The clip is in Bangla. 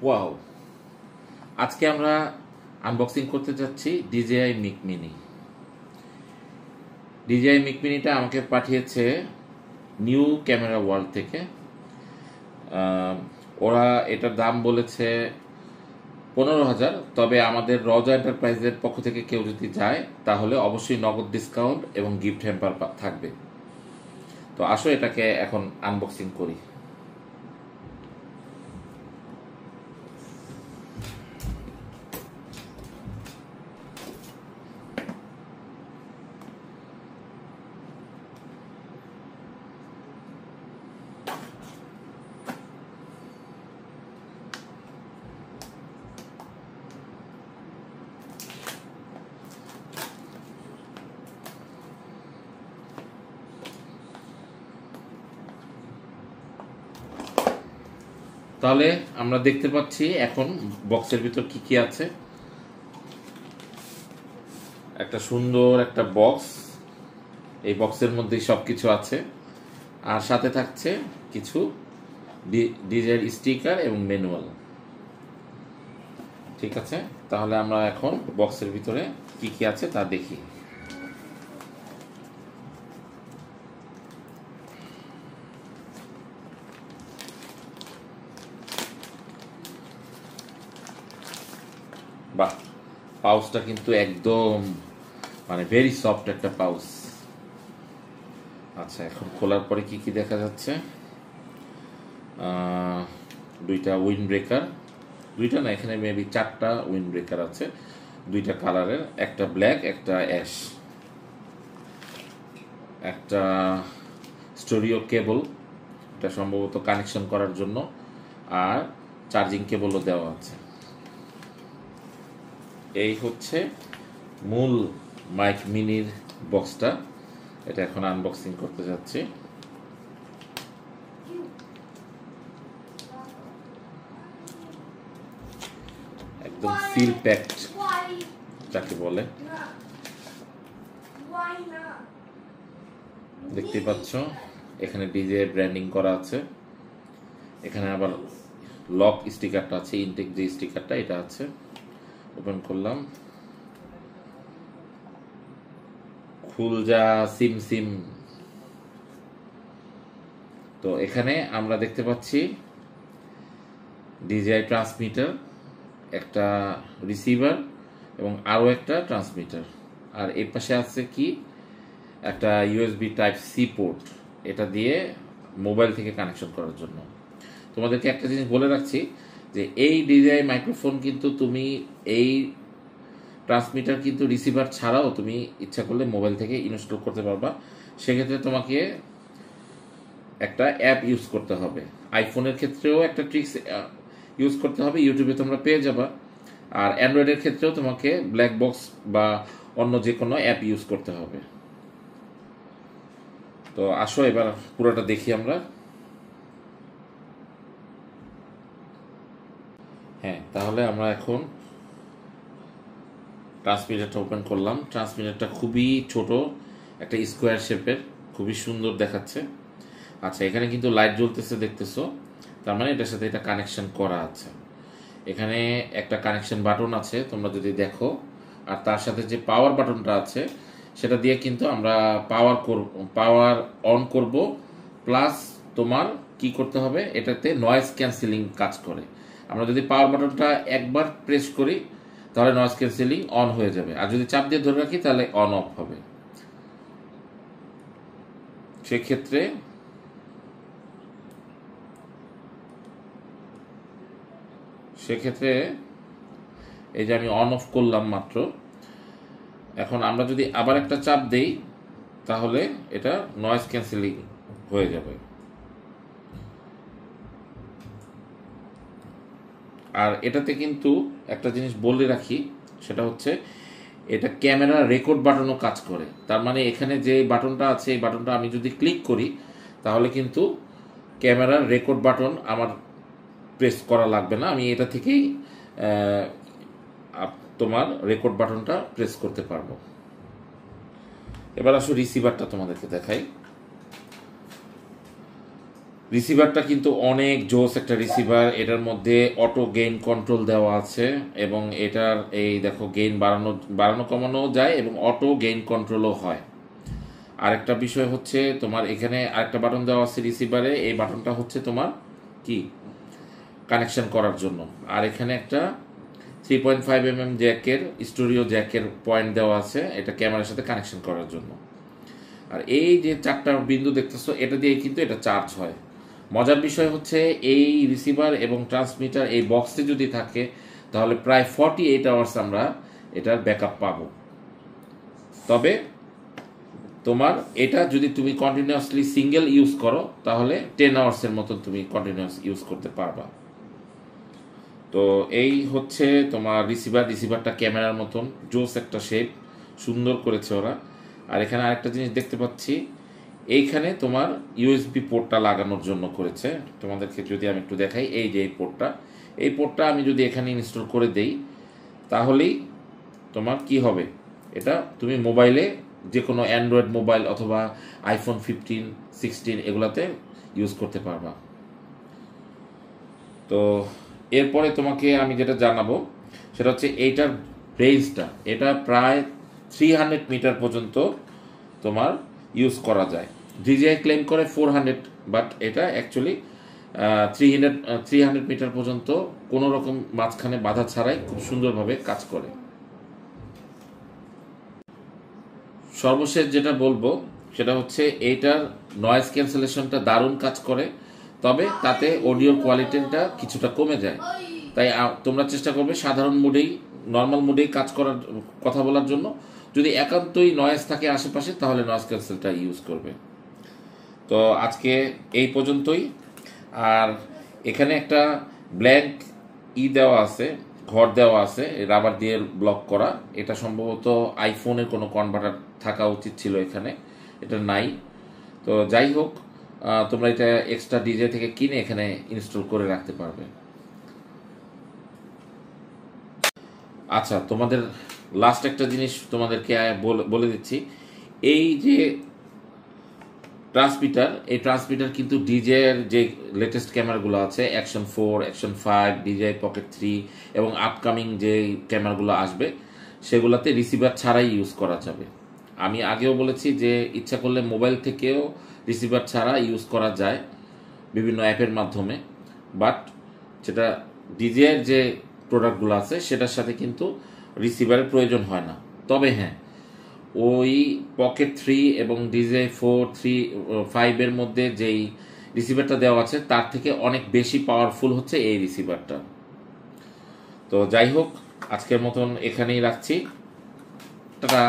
ওয়াও, আজকে আমরা আনবক্সিং করতে যাচ্ছি DJI মিক মিনি। DJI মিক মিনিটা আমাকে পাঠিয়েছে নিউ ক্যামেরা ওয়ার্ল্ড থেকে। ওরা এটার দাম বলেছে 15,000, তবে আমাদের রজা এন্টারপ্রাইজের পক্ষ থেকে কেউ যদি যায় তাহলে অবশ্যই নগদ ডিসকাউন্ট এবং গিফট হ্যাম্পার থাকবে। তো আসো এটাকে এখন আনবক্সিং করি। তাহলে আমরা দেখতে পাচ্ছি এখন বক্সের ভিতর কি কি আছে। একটা সুন্দর একটা বক্স, এই বক্সের মধ্যেই সবকিছু আছে, আর সাথে থাকছে কিছু ডিজাইন স্টিকার এবং ম্যানুয়াল। ঠিক আছে, তাহলে আমরা এখন বক্সের ভিতরে কি কি আছে তা দেখি। বাহ, পাউচটা কিন্তু একদম ভেরি সফট একটা পাউচ। আচ্ছা, এখন খোলার পরে কি কি দেখা যাচ্ছে? দুইটা উইন্ড ব্রেকার, দুইটা না, এখানে মেবি 4টা উইন্ড ব্রেকার আছে, দুইটা কালারের, একটা ব্ল্যাক একটা অ্যাশ, একটা স্টোরিও কেবল, এটা সম্ভবত কানেকশন করার জন্য, আর চার্জিং কেবলও দেওয়া আছে। এই হচ্ছে মূল মাইক মিনির বক্সটা। এটা এখন আনবক্সিং করতে যাচ্ছি। একদম সিল প্যাকড যাকে বলে, দেখতে পাচ্ছ এখানে ডিজে ব্র্যান্ডিং করা আছে। এখানে আবার লক স্টিকারটা আছে, ইনটেক যে স্টিকারটা এটা আছে। ওপেন করলাম, খুলজা সিম সিম। তো এখানে আমরা দেখতে পাচ্ছি DJI ট্রান্সমিটার, একটা রিসিভার এবং আরও একটা ট্রান্সমিটার, আর এর পাশে আছে কি একটা USB টাইপ সি পোর্ট, এটা দিয়ে মোবাইল থেকে কানেকশন করার জন্য। তোমাদেরকে একটা জিনিস বলে রাখছি যে এই DJI মাইক্রোফোন কিন্তু তুমি এই ট্রান্সমিটার কিন্তু রিসিভার ছাড়াও তুমি ইচ্ছা করলে মোবাইল থেকে ইনস্টল করতে পারবা। সেক্ষেত্রে তোমাকে একটা অ্যাপ ইউজ করতে হবে। আইফোনের ক্ষেত্রেও একটা ট্রিক্স ইউজ করতে হবে, ইউটিউবে তোমরা পেয়ে যাবা। আর অ্যান্ড্রয়েডের ক্ষেত্রেও তোমাকে ব্ল্যাক বক্স বা অন্য যে কোনো অ্যাপ ইউজ করতে হবে। তো আসো এবার পুরোটা দেখি আমরা। হ্যাঁ, তাহলে আমরা এখন ট্রান্সমিটারটা ওপেন করলাম। ট্রান্সমিটারটা খুবই ছোট, একটা স্কোয়ার শেপের, খুবই সুন্দর দেখাচ্ছে। আচ্ছা, এখানে কিন্তু লাইট জ্বলতেছে, দেখতেছো, তার মানে এটার সাথে এটা কানেকশন করা আছে। এখানে একটা কানেকশন বাটন আছে তোমরা যদি দেখো, আর তার সাথে যে পাওয়ার বাটনটা আছে সেটা দিয়ে কিন্তু আমরা পাওয়ার অন করব। প্লাস তোমার কি করতে হবে, এটাতে নয়েজ ক্যান্সেলিং কাজ করে। আমরা যদি পাওয়ার বাটনটা একবার প্রেস করি তাহলে নয়েজ ক্যান্সেলিং অন হয়ে যাবে, আর যদি চাপ দিয়ে ধরে রাখি তাহলে অন অফ হবে। সেক্ষেত্রে এই যে আমি অন অফ করলাম মাত্র, এখন আমরা যদি আবার একটা চাপ দেই তাহলে এটা নয়েজ ক্যান্সেলিং হয়ে যাবে। আর এটাতে কিন্তু একটা জিনিস বলে রাখি, সেটা হচ্ছে এটা ক্যামেরা রেকর্ড বাটনও কাজ করে। তার মানে এখানে যে বাটনটা আছে এই বাটনটা আমি যদি ক্লিক করি তাহলে কিন্তু ক্যামেরার রেকর্ড বাটন আমার প্রেস করা লাগবে না, আমি এটা থেকেই তোমার রেকর্ড বাটনটা প্রেস করতে পারবো। এবার আসো রিসিভারটা তোমাদেরকে দেখাই। রিসিভারটা কিন্তু অনেক জোস একটা রিসিভার। এটার মধ্যে অটো গেইন কন্ট্রোল দেওয়া আছে এবং এটার এই দেখো গেইন বাড়ানো কমানো যায় এবং অটো গেইন কন্ট্রোলও হয়। আরেকটা বিষয় হচ্ছে তোমার এখানে আরেকটা বাটন দেওয়া আছে রিসিভারে, এই বাটনটা হচ্ছে তোমার কি কানেকশন করার জন্য। আর এখানে একটা 3.5 mm জ্যাকের স্টুডিও জ্যাকের পয়েন্ট দেওয়া আছে, এটা ক্যামেরার সাথে কানেকশন করার জন্য। আর এই যে 4টা বিন্দু দেখতেছো এটা দিয়ে কিন্তু এটা চার্জ হয়। মজার বিষয় হচ্ছে এই রিসিভার এবং ট্রান্সমিটার এই বক্সে যদি থাকে তাহলে প্রায় 48 আওয়ার্স আমরা এটার ব্যাকআপ পাবো। তবে তোমার এটা যদি তুমি কন্টিনিউয়াসলি সিঙ্গেল ইউজ করো তাহলে 10 আওয়ার্সের মতন তুমি কন্টিনিউয়াস ইউজ করতে পারবা। তো এই হচ্ছে তোমার রিসিভারটা ক্যামেরার মতন জোস একটা শেপ, সুন্দর করেছে ওরা। আর এখানে আরেকটা জিনিস দেখতে পাচ্ছি, এইখানে তোমার ইউএসবি পোর্টটা লাগানোর জন্য করেছে। তোমাদেরকে যদি আমি একটু দেখাই, এই যে এই পোর্টটা আমি যদি এখানে ইনস্টল করে দেই তাহলেই তোমার কি হবে, এটা তুমি মোবাইলে যে কোনো অ্যান্ড্রয়েড মোবাইল অথবা আইফোন 15, 16 এগুলাতে ইউজ করতে পারবা। তো এরপরে তোমাকে আমি যেটা জানাবো সেটা হচ্ছে এইটার রেঞ্জটা, এটা প্রায় 300 মিটার পর্যন্ত তোমার ইউজ করা যায়। ডিজিআই ক্লেম করে 400, বাট এটা অ্যাকচুয়ালি 300 মিটার পর্যন্ত কোনো রকম মাঝখানে বাধা ছাড়াই খুব সুন্দরভাবে কাজ করে। সর্বশেষ যেটা বলবো সেটা হচ্ছে এইটার নয়েজ ক্যান্সেলেশনটা দারুণ কাজ করে, তবে তাতে অডিওর কোয়ালিটিটা কিছুটা কমে যায়। তাই তোমরা চেষ্টা করবে সাধারণ মুডেই, নর্মাল মুডেই কাজ করার, কথা বলার জন্য। যদি একান্তই নয়েজ থাকে আশেপাশে তাহলে নয়েজ ক্যান্সেলটা ইউজ করবে। তো আজকে এই পর্যন্তই। আর এখানে একটা ব্ল্যাঙ্ক দেওয়া আছে, ঘর দেওয়া আছে রাবার দিয়ে ব্লক করা। এটা সম্ভবত আইফোনের কোনো কনভার্টার থাকা উচিত ছিল, এখানে এটা নাই। তো যাই হোক, তোমরা এটা এক্সট্রা ডিজে থেকে কিনে এখানে ইনস্টল করে রাখতে পারবে। আচ্ছা, তোমাদের লাস্ট একটা জিনিস তোমাদেরকে বলে দিচ্ছি, এই যে এই ট্রান্সমিটার কিন্তু ডিজের যে লেটেস্ট ক্যামেরাগুলো আছে, অ্যাকশন 4, অ্যাকশন 5, ডিজে পকেট 3 এবং আপকামিং যে ক্যামেরাগুলো আসবে সেগুলোতে রিসিভার ছাড়াই ইউজ করা যাবে। আমি আগেও বলেছি যে ইচ্ছা করলে মোবাইল থেকেও রিসিভার ছাড়া ইউজ করা যায় বিভিন্ন অ্যাপের মাধ্যমে, বাট যেটা ডিজের যে প্রোডাক্টগুলো আছে সেটার সাথে কিন্তু রিসিভারের প্রয়োজন হয় না। তবে হ্যাঁ, ওই পকেট 3 এবং ডিজে 4, 3, 5 এর মধ্যে যেই রিসিভারটা দেওয়া আছে তার থেকে অনেক বেশি পাওয়ারফুল হচ্ছে এই রিসিভারটা। তো যাই হোক, আজকের মতন এখানেই রাখছি। টাটা।